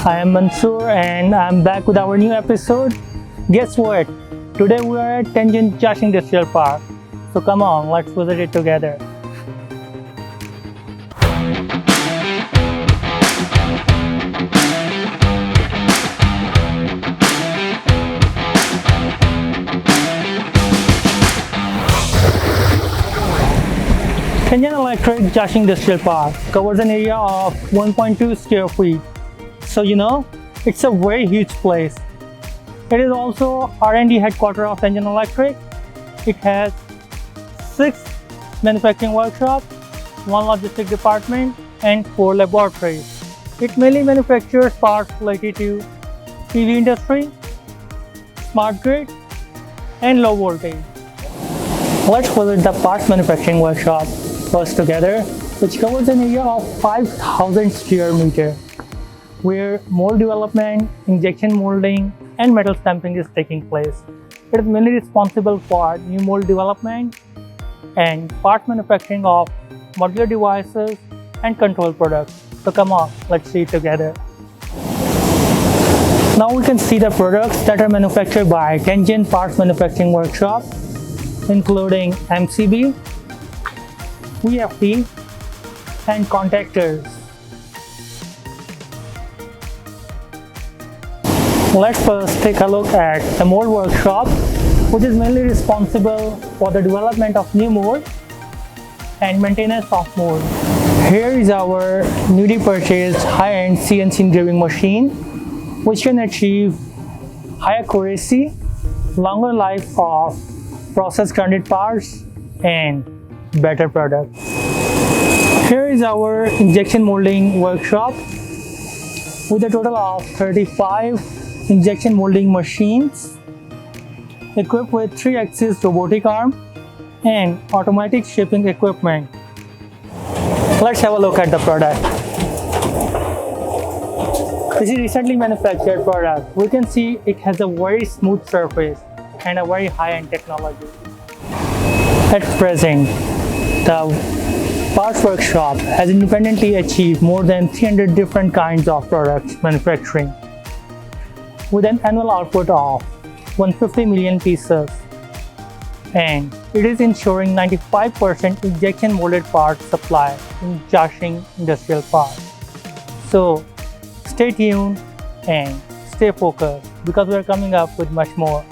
I am Mansoor and I'm back with our new episode. Guess what? Today we are at TENGEN Industrial Park. So come on, let's visit it together. TENGEN Electric Jiaxing Industrial Park covers an area of 1.2 square feet. So it's a very huge place. It is also R&D headquarters of TENGEN Electric. It has 6 manufacturing workshops, 1 logistic department, and 4 laboratories. It mainly manufactures parts related to PV industry, smart grid, and low voltage. Let's visit the parts manufacturing workshop first together, which covers an area of 5,000 square meters, where mold development, injection molding, and metal stamping is taking place. It is mainly responsible for new mold development and parts manufacturing of modular devices and control products. So come on, let's see it together. Now we can see the products that are manufactured by TENGEN Parts Manufacturing Workshop, including MCB, VFD, and contactors. Let's first take a look at the mold workshop, which is mainly responsible for the development of new mold and maintenance of mold. Here is our newly purchased high-end CNC engraving machine, which can achieve high accuracy, longer life of process-grounded parts, and better products. Here is our injection molding workshop with a total of 35 injection molding machines equipped with 3-axis robotic arm and automatic shaping equipment. Let's have a look at the product. This is recently manufactured product. We can see it has a very smooth surface and a very high-end technology. At present, the parts workshop has independently achieved more than 300 different kinds of products manufacturing, with an annual output of 150 million pieces, and it is ensuring 95% injection molded parts supply in Jiaxing Industrial Park. So stay tuned and stay focused, because we are coming up with much more.